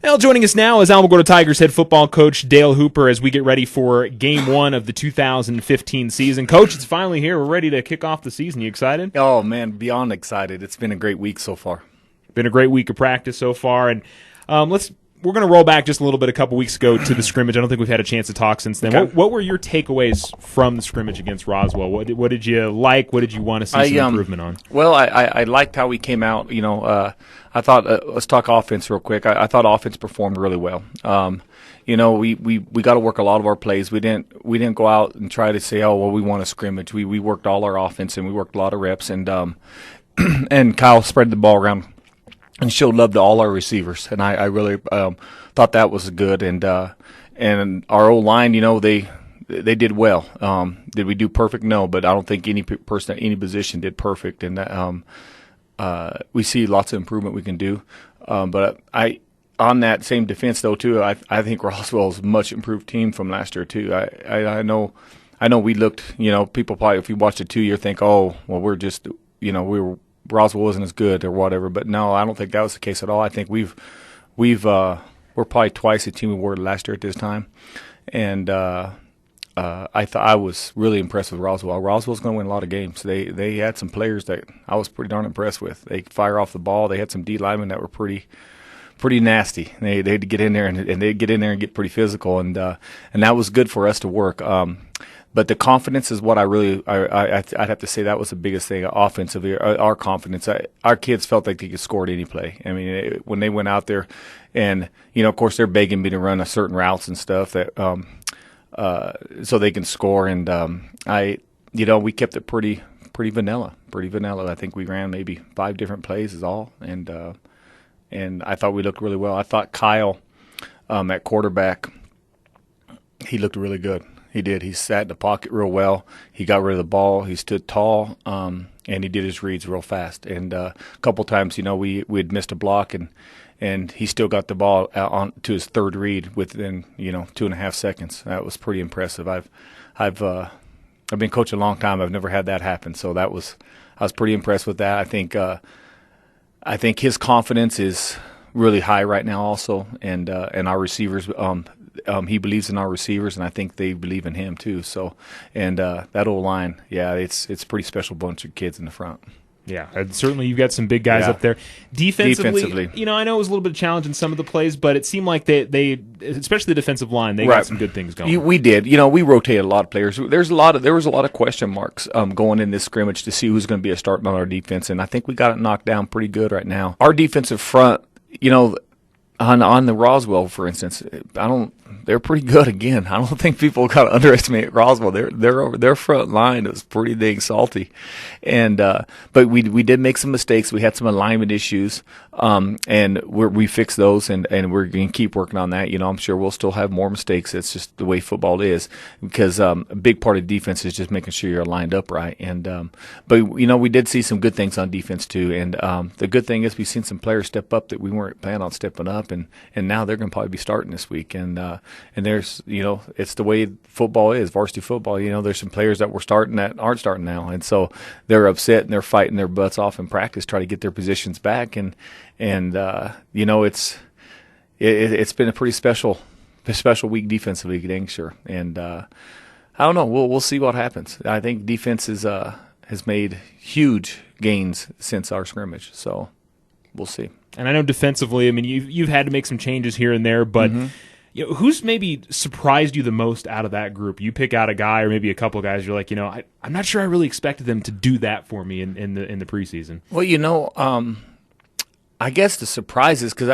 Well, joining us now is Alamogordo Tigers head football coach Dale Hooper as we get ready for Game 1 of the 2015 season. Coach, it's finally here. We're ready to kick off the season. You excited? Oh, man, beyond excited. It's been a great week so far. Been a great week of practice so far, and we're going to roll back just a little bit a couple weeks ago to the scrimmage. I don't think we've had a chance to talk since then. Okay. What were your takeaways from the scrimmage against Roswell? What did you like? What did you want to see some improvement on? Well, I liked how we came out. I thought, let's talk offense real quick. I thought offense performed really well. We got to work a lot of our plays. We didn't go out and try to say, oh, well, we want to scrimmage. We worked all our offense, and we worked a lot of reps. And and Kyle spread the ball around and showed love to all our receivers, and I really thought that was good. And our O-line, they did well. Did we do perfect? No, but I don't think any person at any position did perfect. And we see lots of improvement we can do. But on that same defense though too, I think Roswell is a much improved team from last year too. I know we looked. People probably, if you watched it 2 year, think, oh, well, we're just Roswell wasn't as good or whatever, but no, I don't think that was the case at all. I think we're probably twice the team we were last year at this time, and I was really impressed with Roswell. Roswell's going to win a lot of games. They had some players that I was pretty darn impressed with. They fire off the ball. They had some D linemen that were pretty nasty. They had to get in there and they'd get in there and get pretty physical, and that was good for us to work. But the confidence is what I'd have to say that was the biggest thing offensively. Our confidence. Our kids felt like they could score at any play. I mean, when they went out there, and of course they're begging me to run a certain routes and stuff that so they can score. And we kept it pretty vanilla. I think we ran maybe 5 different plays is all, and I thought we looked really well. I thought Kyle at quarterback, he looked really good. He did. He sat in the pocket real well. He got rid of the ball. He stood tall, and he did his reads real fast. And a couple times, we had missed a block, and he still got the ball out on to his third read within 2.5 seconds. That was pretty impressive. I've been coaching a long time. I've never had that happen. So I was pretty impressed with that. I think his confidence is really high right now also, and our receivers. He believes in our receivers, and I think they believe in him too. So, and that old line, yeah, it's a pretty special bunch of kids in the front. Yeah, and certainly you've got some big guys up there. Defensively, I know it was a little bit of a challenge in some of the plays, but it seemed like they especially the defensive line, they got some good things going. We did. We rotated a lot of players. There was a lot of question marks going in this scrimmage to see who's going to be a starter on our defense, and I think we got it knocked down pretty good right now. Our defensive front, on the Roswell, for instance, they're pretty good again. I don't think people got to underestimate Roswell. Their front line was pretty dang salty, and but we did make some mistakes. We had some alignment issues, and we fixed those, and we're going to keep working on that. I'm sure we'll still have more mistakes. It's just the way football is, because a big part of defense is just making sure you're lined up right. And but we did see some good things on defense too. And the good thing is we've seen some players step up that we weren't planning on stepping up, and now they're going to probably be starting this week. And there's, it's the way football is, varsity football. There's some players that were starting that aren't starting now. And so they're upset and they're fighting their butts off in practice, try to get their positions back. And it's been a pretty special week defensively, dang sure. And I don't know. We'll see what happens. I think defense has made huge gains since our scrimmage. So we'll see. And I know defensively, I mean, you've had to make some changes here and there, but who's maybe surprised you the most out of that group? You pick out a guy or maybe a couple of guys, you're like, I'm not sure I really expected them to do that for me in the preseason. Well, I guess the surprises, because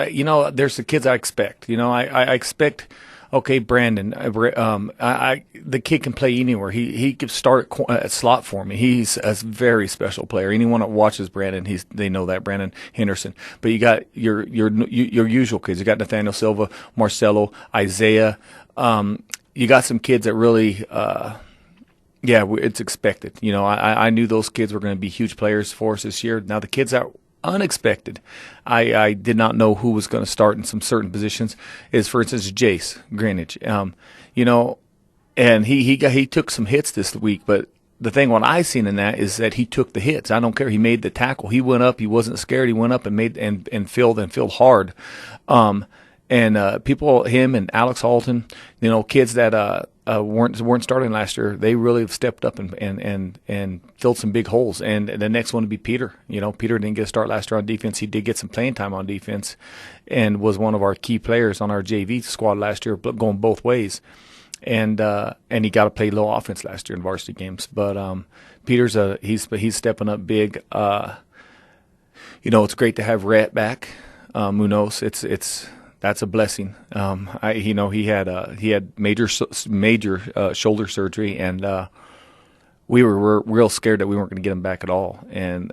there's the kids I expect. I expect. Okay, Brandon, the kid can play anywhere. He can start at slot for me. He's a very special player. Anyone that watches Brandon, they know that, Brandon Henderson. But you got your usual kids. You got Nathaniel Silva, Marcelo, Isaiah. You got some kids that really, it's expected. I knew those kids were going to be huge players for us this year. Now the kids that unexpected, I did not know who was going to start in some certain positions, is, for instance, Jace Greenwich. And he took some hits this week, but the thing what I seen in that is that he took the hits. I don't care. He made the tackle. He went up. He wasn't scared. He went up and made and filled hard. people, him and Alex Halton, kids that weren't starting last year, they really have stepped up and filled some big holes. And the next one would be Peter. Peter didn't get a start last year on defense. He did get some playing time on defense, and was one of our key players on our JV squad last year, going both ways. And he got to play low offense last year in varsity games. But Peter's he's stepping up big. It's great to have Rhett back. Munoz, that's a blessing. He had major shoulder surgery, and we were real scared that we weren't going to get him back at all. And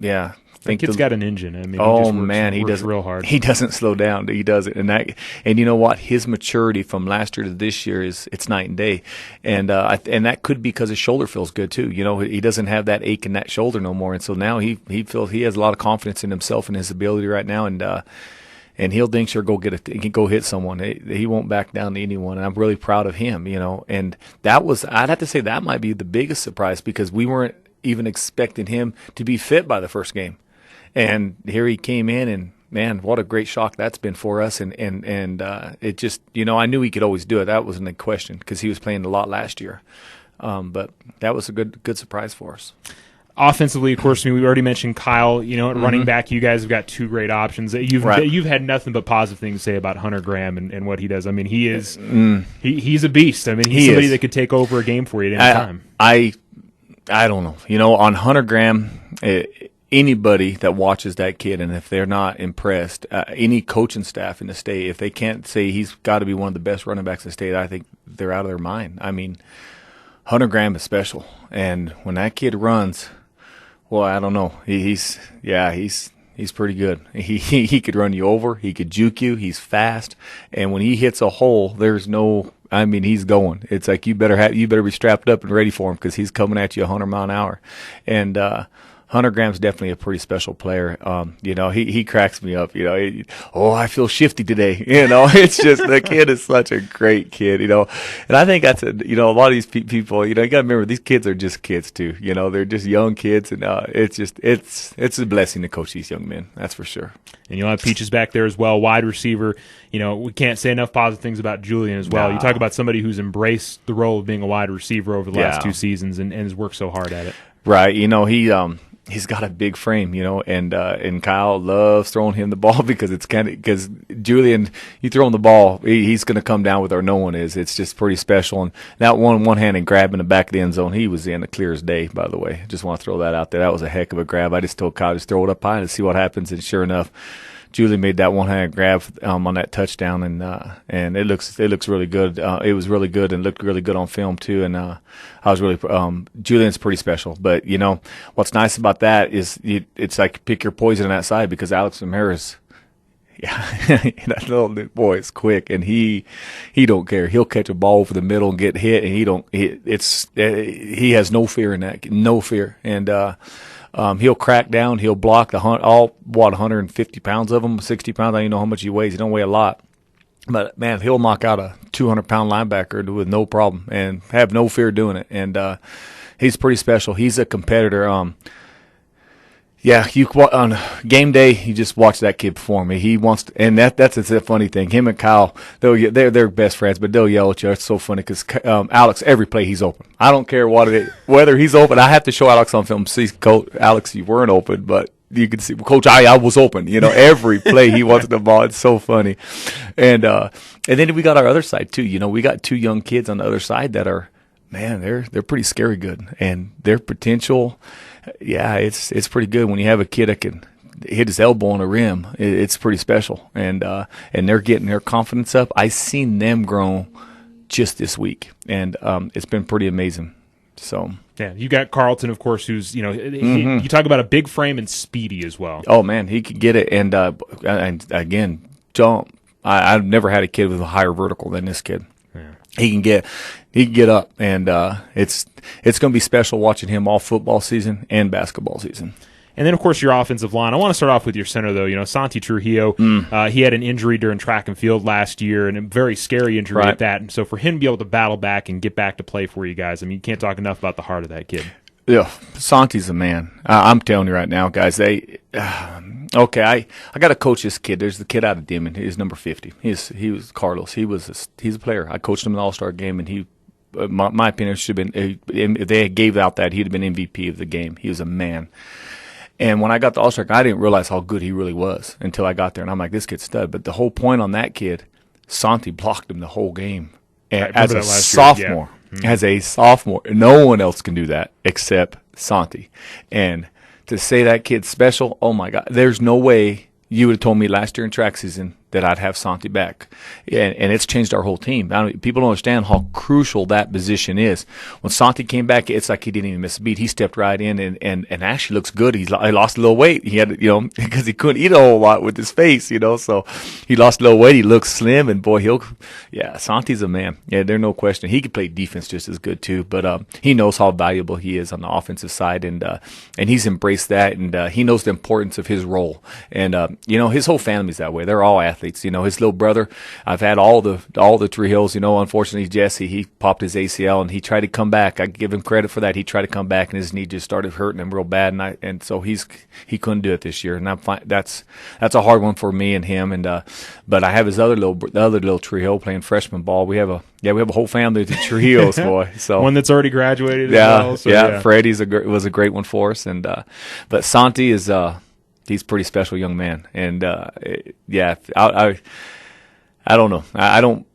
yeah, the kid's got an engine. I mean, he works real hard. He doesn't slow down. He does it, and you know what? His maturity from last year to this year it's night and day, and that could be because his shoulder feels good too. He doesn't have that ache in that shoulder no more, and so now he feels he has a lot of confidence in himself and his ability right now, and he'll dang sure go hit someone. He won't back down to anyone, and I'm really proud of him. And I'd have to say that might be the biggest surprise, because we weren't even expecting him to be fit by the first game. And here he came in, and man, what a great shock that's been for us. And it just, I knew he could always do it. That wasn't a question, because he was playing a lot last year. But that was a good surprise for us. Offensively, of course, we already mentioned Kyle. At running back, you guys have got two great options. You've had nothing but positive things to say about Hunter Graham and what he does. I mean, he is he's a beast. I mean, he's somebody that could take over a game for you at any time. I don't know. On Hunter Graham, anybody that watches that kid, and if they're not impressed, any coaching staff in the state, if they can't say he's got to be one of the best running backs in the state, I think they're out of their mind. I mean, Hunter Graham is special, and when that kid runs, well, I don't know. He's pretty good. He could run you over. He could juke you. He's fast, and when he hits a hole, he's going. It's like you better be strapped up and ready for him, because he's coming at you 100 mile an hour, and Hunter Graham's definitely a pretty special player. He cracks me up. I feel shifty today. It's just, the kid is such a great kid. And I think that's a lot of these people. You got to remember, these kids are just kids too. They're just young kids, and it's a blessing to coach these young men. That's for sure. And you'll have Peaches back there as well, wide receiver. We can't say enough positive things about Julian as well. You talk about somebody who's embraced the role of being a wide receiver over the last 2 seasons and has worked so hard at it. Right. He's got a big frame, and Kyle loves throwing him the ball, because Julian, you throw him the ball, he's going to come down with where no one is. It's just pretty special. And that one hand and grab in the back of the end zone, he was in the clear as day, by the way. Just want to throw that out there. That was a heck of a grab. I just told Kyle, just throw it up high and see what happens. And sure enough, Julian made that one-hand grab on that touchdown, and it looks really good. It was really good and looked really good on film too. And I was really Julian's pretty special. But what's nice about that is it's like pick your poison on that side, because Alex Ramirez, that little boy is quick, and he don't care. He'll catch a ball over the middle and get hit, and he has no fear in that, no fear. And he'll crack down. He'll block 150 pounds of him, 60 pounds. I don't even know how much he weighs. He don't weigh a lot. But, man, he'll knock out a 200-pound linebacker with no problem and have no fear doing it. And he's pretty special. He's a competitor. On game day, you just watch that kid perform. He wants to, and that's a funny thing. Him and Kyle, they're best friends, but they'll yell at you. It's so funny because Alex, every play he's open. I don't care whether he's open. I have to show Alex on film. See, Coach Alex, you weren't open, but you can see, Coach, I was open. Every play he wants the ball. It's so funny, and then we got our other side too. We got 2 young kids on the other side that are, man, they're pretty scary good, and their potential. Yeah, it's pretty good when you have a kid that can hit his elbow on a rim. It's pretty special, and they're getting their confidence up. I seen them grow just this week, and it's been pretty amazing. So yeah, you got Carlton, of course, who's you talk about a big frame and speedy as well. Oh man, he could get it, and again, I've never had a kid with a higher vertical than this kid. Yeah. He can get up, and it's going to be special watching him all football season and basketball season. And then, of course, your offensive line. I want to start off with your center, though. Santi Trujillo, he had an injury during track and field last year, and a very scary injury at that. And so for him to be able to battle back and get back to play for you guys, I mean, you can't talk enough about the heart of that kid. Yeah, Santi's a man. I'm telling you right now, guys. Okay, I got to coach this kid. There's the kid out of Demon. He's number 50. He was Carlos. He's a player. I coached him in the All-Star game, and he, my opinion, should have been. If they gave out that, he'd have been MVP of the game. He was a man. And when I got the All-Star, I didn't realize how good he really was until I got there, and I'm like, this kid's stud. But the whole point on that kid, Santi blocked him the whole game. And as a sophomore. Yeah. As a sophomore, no one else can do that except Santi. And to say that kid's special, oh my God, there's no way you would have told me last year in track season that I'd have Santi back. And it's changed our whole team. People don't understand how crucial that position is. When Santi came back, it's like he didn't even miss a beat. He stepped right in and actually looks good. He lost a little weight. He had, because he couldn't eat a whole lot with his face, so he lost a little weight. He looks slim, and boy, Santi's a man. Yeah, there's no question. He could play defense just as good too, but he knows how valuable he is on the offensive side, and he's embraced that, and he knows the importance of his role. And his whole family's that way. They're all athletes. His little brother, I've had all the Tree Hills. Unfortunately, Jesse, he popped his ACL and he tried to come back. I give him credit for that. He tried to come back and his knee just started hurting him real bad, and so he couldn't do it this year. And I'm fine. That's a hard one for me and him. And but I have his other little Tree Hill playing freshman ball. We have a whole family of the Tree Hills, boy. So one that's already graduated. As well, so Freddie was a great one for us. And but Santi is. He's a pretty special young man, and I don't know.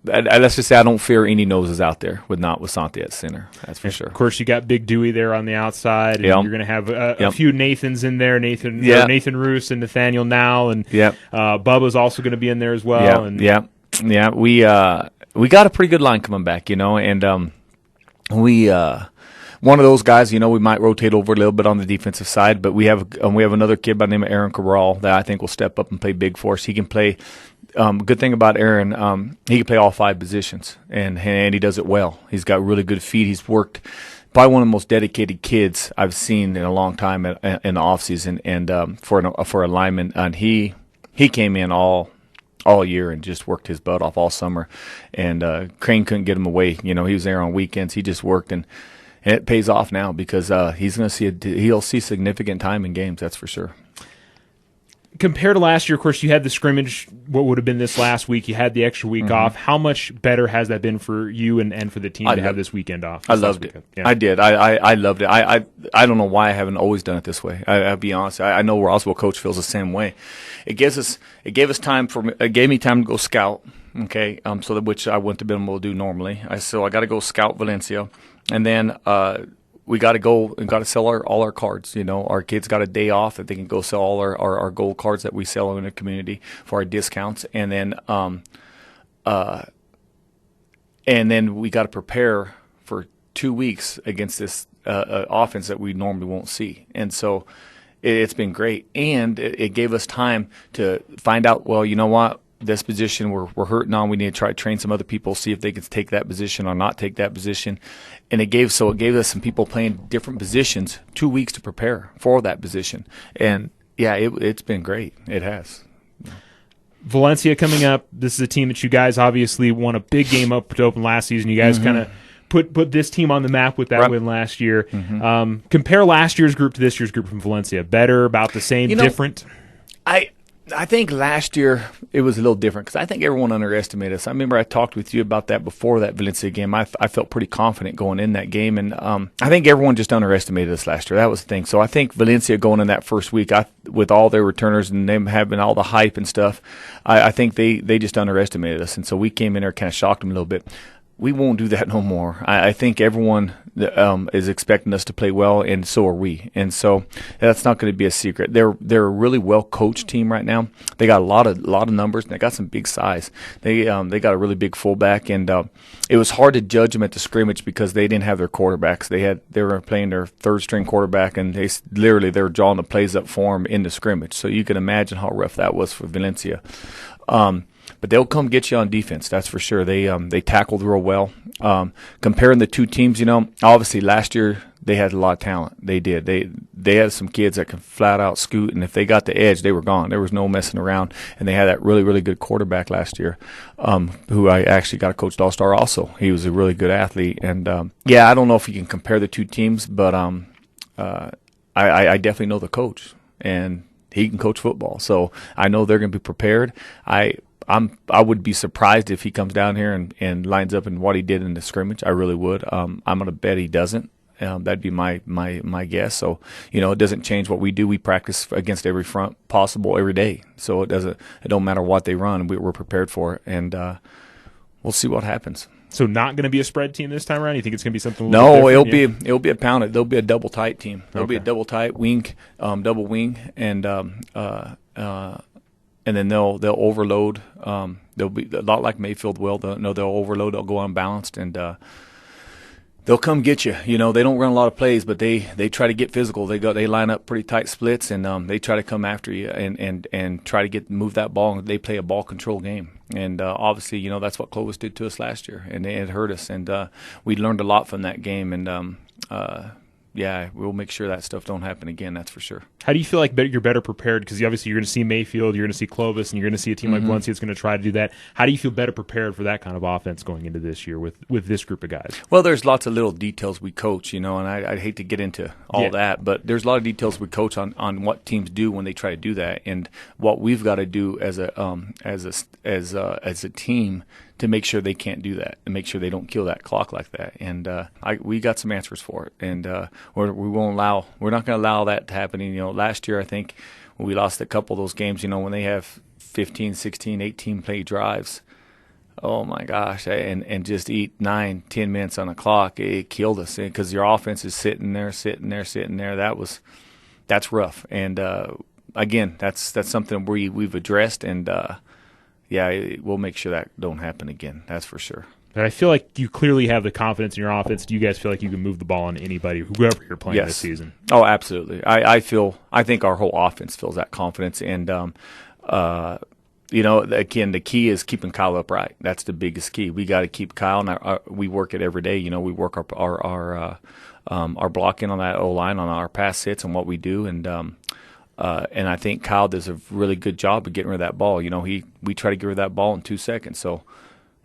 Let's just say I don't fear any noses out there with Santi at center. That's for sure. Of course, you got Big Dewey there on the outside, and you're going to have a few Nathans in there. Nathan Roos and Nathaniel Now, and Bubba's also going to be in there as well. We got a pretty good line coming back, and we. One of those guys, we might rotate over a little bit on the defensive side, but we have another kid by the name of Aaron Cabral that I think will step up and play big for us. He can play. Good thing about Aaron, he can play all 5 positions, and he does it well. He's got really good feet. He's worked. Probably one of the most dedicated kids I've seen in a long time in the offseason, and for a lineman, and he came in all year and just worked his butt off all summer, and Crane couldn't get him away. He was there on weekends. He just worked, and it pays off now because he'll see significant time in games. That's for sure. Compared to last year, of course, you had the scrimmage, what would have been this last week. You had the extra week off. How much better has that been for you and for the team to have this weekend off? I loved it. Yeah. I did. I loved it. I don't know why I haven't always done it this way. I'll be honest. I know Roswell coach feels the same way. It gave me time to go scout. Okay, which I wouldn't have been able to do normally. So I got to go scout Valencia, and then we got to go and got to sell all our cards. Our kids got a day off that they can go sell all our gold cards that we sell in the community for our discounts, and then we got to prepare for 2 weeks against this offense that we normally won't see, and so it's been great, and it gave us time to find out. Well, you know what? This position we're hurting on. We need to try to train some other people, see if they can take that position or not take that position. And it gave us some people playing different positions 2 weeks to prepare for that position. And it's been great. It has. Valencia coming up. This is a team that you guys obviously won a big game up to open last season. You guys kind of put this team on the map with that win last year. Compare last year's group to this year's group from Valencia. Better, about the same, different? I think last year it was a little different because I think everyone underestimated us. I remember I talked with you about that before that Valencia game. I felt pretty confident going in that game, and I think everyone just underestimated us last year. That was the thing. So I think Valencia going in that first week, with all their returners and them having all the hype and stuff, I think they just underestimated us, and so we came in there, kind of shocked them a little bit. We won't do that no more. I think everyone is expecting us to play well, and so are we. And so that's not going to be a secret. They're a really well coached team right now. They got a lot of numbers, and they got some big size. They got a really big fullback, and it was hard to judge them at the scrimmage because they didn't have their quarterbacks. They were playing their third string quarterback, and they were drawing the plays up for them in the scrimmage. So you can imagine how rough that was for Valencia. But they'll come get you on defense, that's for sure. They tackled real well. Comparing the two teams, obviously last year they had a lot of talent. They did. They had some kids that could flat out scoot, and if they got the edge, they were gone. There was no messing around. And they had that really, really good quarterback last year, who I actually got coached All-Star also. He was a really good athlete. And I don't know if you can compare the two teams, but I definitely know the coach, and he can coach football. So I know they're going to be prepared. I would be surprised if he comes down here and lines up in what he did in the scrimmage. I really would. I'm going to bet he doesn't. That'd be my guess. So, it doesn't change what we do. We practice against every front possible every day. So it don't matter what they run. We're prepared for it, and we'll see what happens. So not going to be a spread team this time around? You think it's going to be something a little different? No, it'll be a pounded. There'll be a double tight team. There'll be a double tight wing, double wing, and then they'll overload. They'll be a lot like Mayfield will. They'll overload. They'll go unbalanced, and they'll come get you. They don't run a lot of plays, but they try to get physical. They line up pretty tight splits, and they try to come after you and try to move that ball. They play a ball control game. And obviously, that's what Clovis did to us last year, and it hurt us. And we learned a lot from that game. And we'll make sure that stuff don't happen again. That's for sure. How do you feel like you're better prepared? Because obviously you're going to see Mayfield, you're going to see Clovis, and you're going to see a team like Valencia that's going to try to do that. How do you feel better prepared for that kind of offense going into this year with this group of guys? Well, there's lots of little details we coach, and I'd hate to get into all that, but there's a lot of details we coach on what teams do when they try to do that, and what we've got to do as a team to make sure they can't do that, and make sure they don't kill that clock like that. And we got some answers for it, and we're not going to allow that to happen. Last year I think when we lost a couple of those games, when they have 15, 16, 18 play drives, oh my gosh, and just eat 9, 10 minutes on the clock, it killed us because your offense is sitting there. That's rough, and again, that's something we've addressed, and we'll make sure that don't happen again. That's for sure. But I feel like you clearly have the confidence in your offense. Do you guys feel like you can move the ball on anybody, whoever you're playing this season? Oh, absolutely. I think our whole offense feels that confidence. And, again, the key is keeping Kyle upright. That's the biggest key. We got to keep Kyle, and we work it every day. We work our blocking on that O-line, on our pass hits and what we do. And I think Kyle does a really good job of getting rid of that ball. We try to get rid of that ball in 2 seconds. So,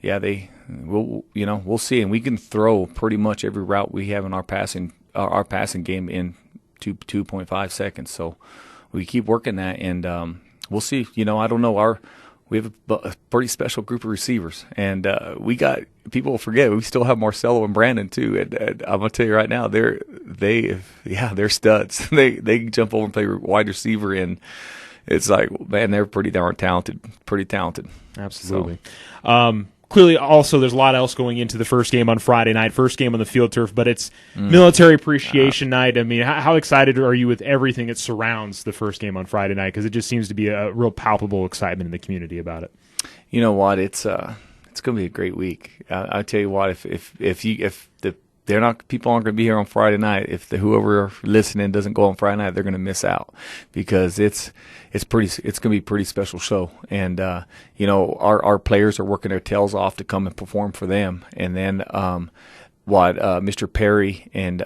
we'll see, and we can throw pretty much every route we have in our passing game in 2.5 seconds. So we keep working that, and we'll see. I don't know. We have a pretty special group of receivers, and we got people will forget we still have Marcelo and Brandon too. And I'm gonna tell you right now, they're studs. They can jump over and play wide receiver, and it's like, man, they're pretty darn talented. Pretty talented. Absolutely. So. Clearly, also, there's a lot else going into the first game on Friday night, first game on the field turf, but it's Military Appreciation Night. I mean, how excited are you with everything that surrounds the first game on Friday night? Because it just seems to be a real palpable excitement in the community about it. You know what? It's going to be a great week. I'll tell you what. People aren't going to be here on Friday night. If whoever listening doesn't go on Friday night, they're going to miss out, because it's going to be a pretty special show. And our players are working their tails off to come and perform for them. And then Mr. Perry and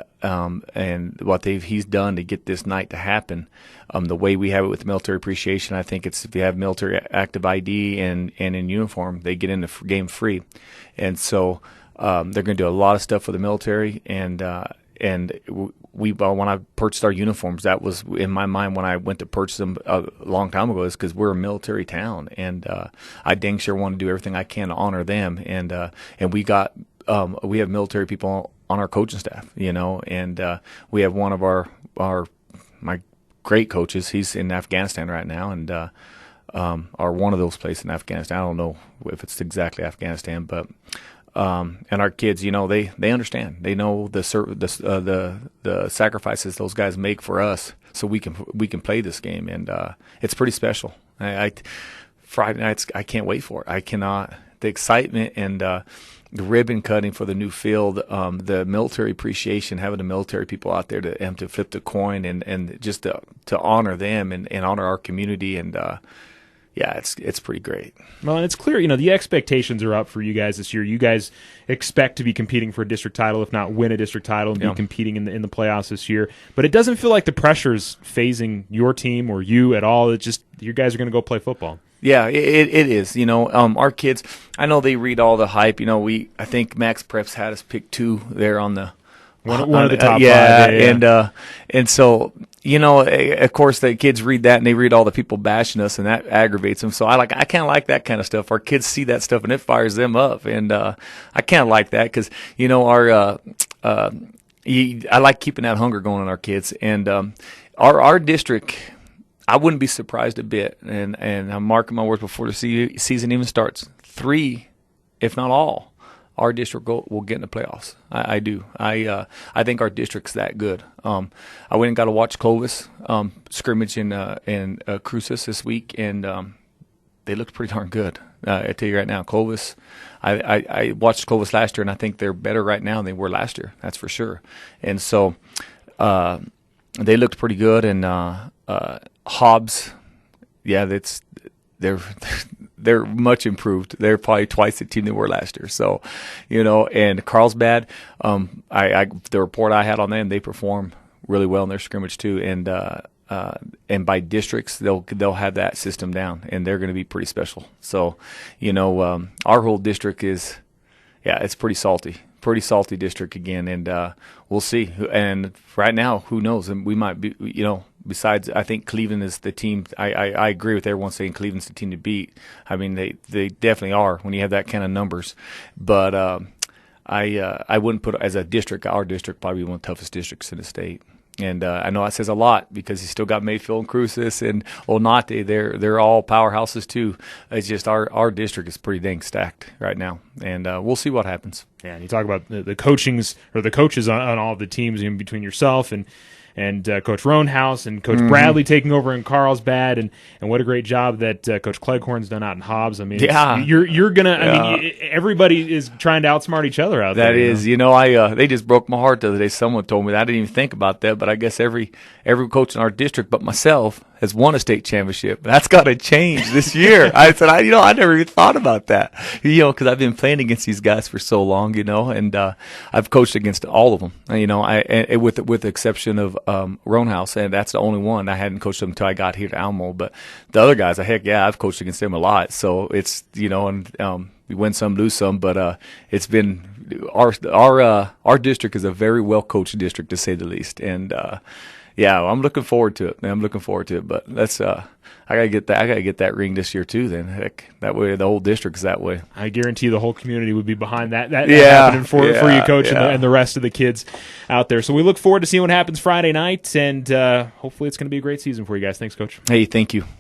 what he's done to get this night to happen, the way we have it with military appreciation, I think it's if you have military active ID and in uniform, they get in the game free, and so. They're going to do a lot of stuff for the military, and we when I purchased our uniforms, that was in my mind when I went to purchase them a long time ago, is because we're a military town, and I dang sure want to do everything I can to honor them, and we have military people on our coaching staff, and we have one of my great coaches. He's in Afghanistan right now, and are one of those places in Afghanistan. I don't know if it's exactly Afghanistan, but. And our kids, they understand. They know the sacrifices those guys make for us, so we can play this game, and it's pretty special. Friday nights, I can't wait for it. I cannot. The excitement and the ribbon cutting for the new field, the military appreciation, having the military people out there to flip the coin and just to honor them and honor our community, and it's pretty great. Well, and it's clear, the expectations are up for you guys this year. You guys expect to be competing for a district title, if not win a district title, and be competing in the playoffs this year. But it doesn't feel like the pressure's phasing your team or you at all. It's just you guys are going to go play football. Yeah, it is. Our kids, I know they read all the hype. I think Max Preps had us pick 2 there on One of the top yeah, five. Yeah. And so, of course, the kids read that and they read all the people bashing us, and that aggravates them. So I kind of like that kind of stuff. Our kids see that stuff and it fires them up, and I kind of like that because I like keeping that hunger going in our kids, and our district. I wouldn't be surprised a bit, and I'm marking my words before the season even starts. 3, if not all, our district will get in the playoffs. I do. I think our district's that good. I went and got to watch Clovis scrimmage in Cruces this week, and they looked pretty darn good. I tell you right now, Clovis. I watched Clovis last year, and I think they're better right now than they were last year. That's for sure. And so they looked pretty good, and Hobbs, yeah, they're much improved. They're probably twice the team they were last year. So, and Carlsbad, the report I had on them, they perform really well in their scrimmage too. And by districts, they'll have that system down, and they're going to be pretty special. So, our whole district is, it's pretty salty district again, and we'll see. And right now, who knows? And we might be, besides, I think Cleveland is the team. I agree with everyone saying Cleveland's the team to beat. I mean, they definitely are when you have that kind of numbers. But I wouldn't put as a district, our district probably one of the toughest districts in the state. And I know that says a lot because you still got Mayfield and Cruces and Onate. They're all powerhouses too. It's just our district is pretty dang stacked right now, and we'll see what happens. Yeah, and you talk about the coachings or the coaches on all of the teams in between yourself and Coach Roanhouse and Coach Bradley taking over in Carlsbad, and what a great job that Coach Cleghorn's done out in Hobbs. I mean, you're gonna. I mean, everybody is trying to outsmart each other out there. That is, they just broke my heart the other day. Someone told me that. I didn't even think about that, but I guess every coach in our district, but myself, has won a state championship. That's got to change this year. I said, I never even thought about that, because I've been playing against these guys for so long, and I've coached against all of them, with the exception of Roanhouse, and that's the only one. I hadn't coached them until I got here to Alamo, but the other guys, I've coached against them a lot. So it's, and we win some, lose some, but it's been our district is a very well coached district, to say the least, and I'm looking forward to it. But that's I gotta get that ring this year too. Then heck, that way the whole district's that way. I guarantee the whole community would be behind that happening for you, Coach, and the rest of the kids out there. So we look forward to seeing what happens Friday night, and hopefully it's going to be a great season for you guys. Thanks, Coach. Hey, thank you.